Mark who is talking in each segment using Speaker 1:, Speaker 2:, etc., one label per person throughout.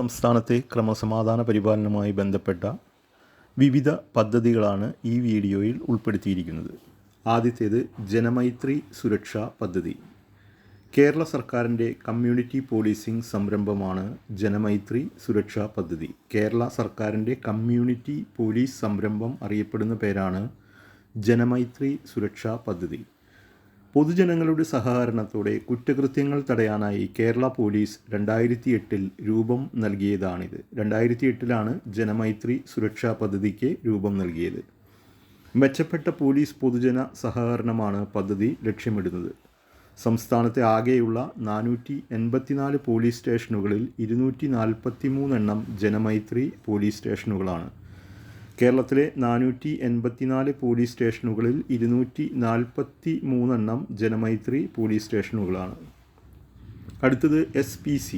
Speaker 1: സംസ്ഥാനത്തെ ക്രമസമാധാന പരിപാലനവുമായി ബന്ധപ്പെട്ട വിവിധ പദ്ധതികളാണ് ഈ വീഡിയോയിൽ ഉൾപ്പെടുത്തിയിരിക്കുന്നത്. ആദ്യത്തേത് ജനമൈത്രി സുരക്ഷാ പദ്ധതി. കേരള സർക്കാരിൻ്റെ കമ്മ്യൂണിറ്റി പോലീസിംഗ് സംരംഭമാണ് ജനമൈത്രി സുരക്ഷാ പദ്ധതി. കേരള സർക്കാരിൻ്റെ കമ്മ്യൂണിറ്റി പോലീസ് സംരംഭം അറിയപ്പെടുന്ന പേരാണ് ജനമൈത്രി സുരക്ഷാ പദ്ധതി. പൊതുജനങ്ങളുടെ സഹകരണത്തോടെ കുറ്റകൃത്യങ്ങൾ തടയാനായി കേരള പോലീസ് 2008 രൂപം നൽകിയതാണിത്. 2008 ജനമൈത്രി സുരക്ഷാ പദ്ധതിക്ക് രൂപം നൽകിയത്. മെച്ചപ്പെട്ട പോലീസ് പൊതുജന സഹകരണമാണ് പദ്ധതി ലക്ഷ്യമിടുന്നത്. സംസ്ഥാനത്തെ ആകെയുള്ള 484 പോലീസ് സ്റ്റേഷനുകളിൽ 243 ജനമൈത്രി പോലീസ് സ്റ്റേഷനുകളാണ്. കേരളത്തിലെ 484 പോലീസ് സ്റ്റേഷനുകളിൽ 243 ജനമൈത്രി പോലീസ് സ്റ്റേഷനുകളാണ്. അടുത്തത് SPC.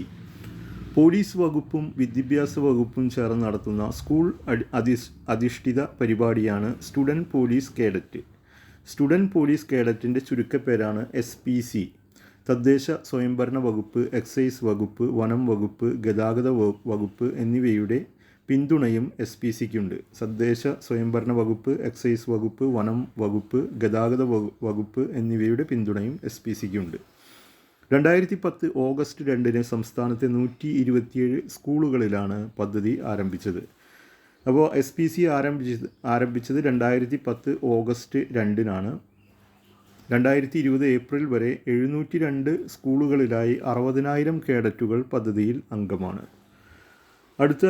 Speaker 1: പോലീസ് വകുപ്പും വിദ്യാഭ്യാസ വകുപ്പും ചേർന്ന് നടത്തുന്ന സ്കൂൾ അധിഷ്ഠിത പരിപാടിയാണ് student police cadet. Student police കേഡറ്റിൻ്റെ ചുരുക്കപ്പേരാണ് SPC. തദ്ദേശ സ്വയംഭരണ വകുപ്പ്, എക്സൈസ് വകുപ്പ്, വനം വകുപ്പ്, ഗതാഗത വകുപ്പ് എന്നിവയുടെ പിന്തുണയും SPCക്കുണ്ട്. തദ്ദേശ സ്വയംഭരണ വകുപ്പ്, എക്സൈസ് വകുപ്പ്, വനം വകുപ്പ്, ഗതാഗത വകുപ്പ് എന്നിവയുടെ പിന്തുണയും SPCക്കുണ്ട്. 2010 ഓഗസ്റ്റ് 2 സംസ്ഥാനത്തെ 127 സ്കൂളുകളിലാണ് പദ്ധതി ആരംഭിച്ചത്. അപ്പോൾ SPC ആരംഭിച്ചത് 2010 ഓഗസ്റ്റ് 2 2020 ഏപ്രിൽ വരെ 702 സ്കൂളുകളിലായി 60,000 കേഡറ്റുകൾ പദ്ധതിയിൽ അംഗമാണ്. അടുത്ത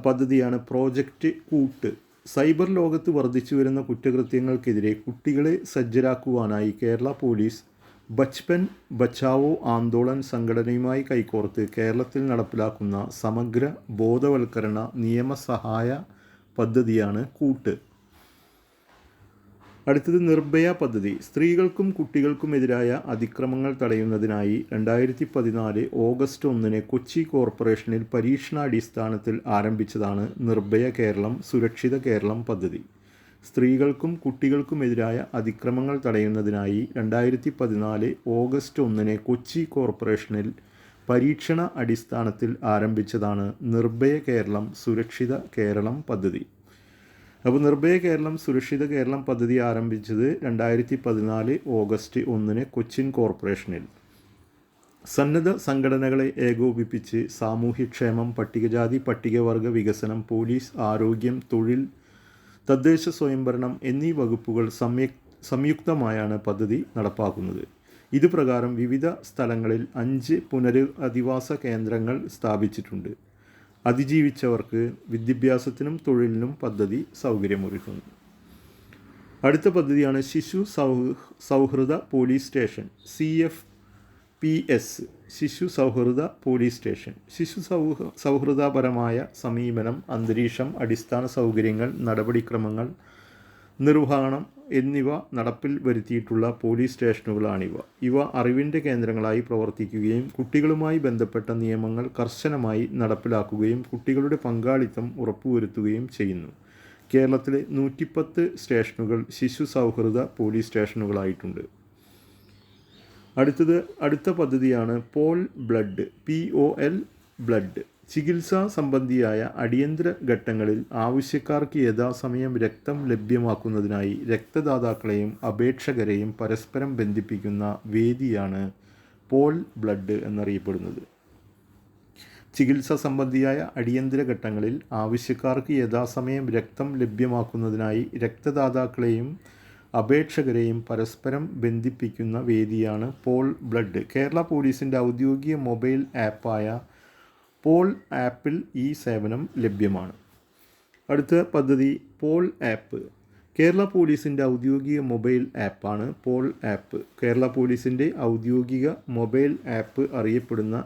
Speaker 1: പദ്ധതിയാണ് പ്രോജക്റ്റ് കൂട്ട്. സൈബർ ലോകത്ത് വർദ്ധിച്ചു വരുന്ന കുറ്റകൃത്യങ്ങൾക്കെതിരെ കുട്ടികളെ സജ്ജരാക്കുവാനായി കേരള പോലീസ് ബച്പൻ ബച്ചാവോ ആന്തോളൻ സംഘടനയുമായി കൈകോർത്ത് കേരളത്തിൽ നടപ്പിലാക്കുന്ന സമഗ്ര ബോധവൽക്കരണ നിയമസഹായ പദ്ധതിയാണ് കൂട്ട്. അടുത്തത് നിർഭയ പദ്ധതി. സ്ത്രീകൾക്കും കുട്ടികൾക്കുമെതിരായ അതിക്രമങ്ങൾ തടയുന്നതിനായി 2014 ഓഗസ്റ്റ് 1 കൊച്ചി കോർപ്പറേഷനിൽ പരീക്ഷണാടിസ്ഥാനത്തിൽ ആരംഭിച്ചതാണ് നിർഭയ കേരളം സുരക്ഷിത കേരളം പദ്ധതി. സ്ത്രീകൾക്കും കുട്ടികൾക്കുമെതിരായ അതിക്രമങ്ങൾ തടയുന്നതിനായി 2014 ഓഗസ്റ്റ് 1 കൊച്ചി കോർപ്പറേഷനിൽ പരീക്ഷണ അടിസ്ഥാനത്തിൽ ആരംഭിച്ചതാണ് നിർഭയ കേരളം സുരക്ഷിത കേരളം പദ്ധതി. അപ്പോൾ നിർഭയ കേരളം സുരക്ഷിത കേരളം പദ്ധതി ആരംഭിച്ചത് 2014 ഓഗസ്റ്റ് 1 കൊച്ചിൻ കോർപ്പറേഷനിൽ. സന്നദ്ധ സംഘടനകളെ ഏകോപിപ്പിച്ച് സാമൂഹ്യക്ഷേമം, പട്ടികജാതി പട്ടികവർഗ വികസനം, പോലീസ്, ആരോഗ്യം, തൊഴിൽ, തദ്ദേശ സ്വയംഭരണം എന്നീ വകുപ്പുകൾ സംയുക്തമായാണ് പദ്ധതി നടപ്പാക്കുന്നത്. ഇതുപ്രകാരം വിവിധ സ്ഥലങ്ങളിൽ 5 പുനരധിവാസ കേന്ദ്രങ്ങൾ സ്ഥാപിച്ചിട്ടുണ്ട്. അതിജീവിച്ചവർക്ക് വിദ്യാഭ്യാസത്തിനും തൊഴിലിനും പദ്ധതി സൗകര്യമൊരുക്കുന്നു. അടുത്ത പദ്ധതിയാണ് ശിശു സൗഹൃദ പോലീസ് സ്റ്റേഷൻ CFPS. ശിശു സൗഹൃദ പോലീസ് സ്റ്റേഷൻ. ശിശു സൗഹൃദപരമായ സമീപനം, അന്തരീക്ഷം, അടിസ്ഥാന സൗകര്യങ്ങൾ, നടപടിക്രമങ്ങൾ, നിർവഹണം എന്നിവ നടപ്പിൽ വരുത്തിയിട്ടുള്ള പോലീസ് സ്റ്റേഷനുകളാണിവ. ഇവ അറിവിൻ്റെ കേന്ദ്രങ്ങളായി പ്രവർത്തിക്കുകയും കുട്ടികളുമായി ബന്ധപ്പെട്ട നിയമങ്ങൾ കർശനമായി നടപ്പിലാക്കുകയും കുട്ടികളുടെ പങ്കാളിത്തം ഉറപ്പുവരുത്തുകയും ചെയ്യുന്നു. കേരളത്തിലെ 110 സ്റ്റേഷനുകൾ ശിശു സൗഹൃദ പോലീസ് സ്റ്റേഷനുകളായിട്ടുണ്ട്. അടുത്ത പദ്ധതിയാണ് പോൾ ബ്ലഡ് POL ബ്ലഡ്. ചികിത്സാ സംബന്ധിയായ അടിയന്തര ഘട്ടങ്ങളിൽ ആവശ്യക്കാർക്ക് യഥാസമയം രക്തം ലഭ്യമാക്കുന്നതിനായി രക്തദാതാക്കളെയും അപേക്ഷകരെയും പരസ്പരം ബന്ധിപ്പിക്കുന്ന വേദിയാണ് പോൾ ബ്ലഡ് എന്നറിയപ്പെടുന്നത്. ചികിത്സാ സംബന്ധിയായ അടിയന്തര ഘട്ടങ്ങളിൽ ആവശ്യക്കാർക്ക് യഥാസമയം രക്തം ലഭ്യമാക്കുന്നതിനായി രക്തദാതാക്കളെയും അപേക്ഷകരെയും പരസ്പരം ബന്ധിപ്പിക്കുന്ന വേദിയാണ് പോൾ ബ്ലഡ്. കേരള പോലീസിൻ്റെ ഔദ്യോഗിക മൊബൈൽ ആപ്പായ പോൾ ആപ്പിൽ ഈ സേവനം ലഭ്യമാണ്. അടുത്ത പദ്ധതി പോൾ ആപ്പ്. കേരള പോലീസിൻ്റെ ഔദ്യോഗിക മൊബൈൽ ആപ്പാണ് പോൾ ആപ്പ്. കേരള പോലീസിൻ്റെ ഔദ്യോഗിക മൊബൈൽ ആപ്പ് അറിയപ്പെടുന്ന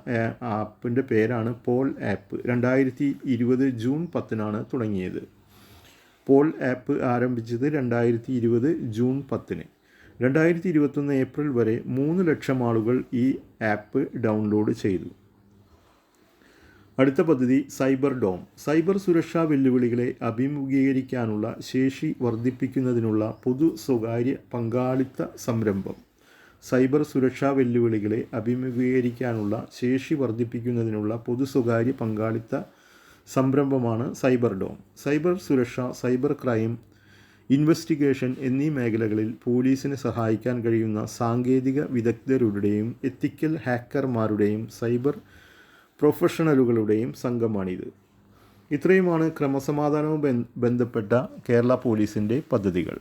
Speaker 1: ആപ്പിൻ്റെ പേരാണ് പോൾ ആപ്പ്. 2020 ജൂൺ 10 തുടങ്ങിയത്. പോൾ ആപ്പ് ആരംഭിച്ചത് 2020 ജൂൺ 10. 2021 ഏപ്രിൽ വരെ 3 ലക്ഷം ആളുകൾ ഈ ആപ്പ് ഡൗൺലോഡ് ചെയ്തു. അടുത്ത പദ്ധതി സൈബർ ഡോം. സൈബർ സുരക്ഷാ വെല്ലുവിളികളെ അഭിമുഖീകരിക്കാനുള്ള ശേഷി വർദ്ധിപ്പിക്കുന്നതിനുള്ള പൊതു സ്വകാര്യ പങ്കാളിത്ത സംരംഭം. സൈബർ സുരക്ഷാ വെല്ലുവിളികളെ അഭിമുഖീകരിക്കാനുള്ള ശേഷി വർദ്ധിപ്പിക്കുന്നതിനുള്ള പൊതു സ്വകാര്യ പങ്കാളിത്ത സംരംഭമാണ് സൈബർ ഡോം. സൈബർ സുരക്ഷ, സൈബർ ക്രൈം ഇൻവെസ്റ്റിഗേഷൻ എന്നീ മേഖലകളിൽ പോലീസിന് സഹായിക്കാൻ കഴിയുന്ന സാങ്കേതിക വിദഗ്ധരുടെയും എത്തിക്കൽ ഹാക്കർമാരുടെയും സൈബർ പ്രൊഫഷണലുകളുടെയും സംഘമാണിത്. ഇത്രയുമാണ് ക്രമസമാധാനവും ബന്ധപ്പെട്ട കേരള പോലീസിൻ്റെ പദ്ധതികൾ.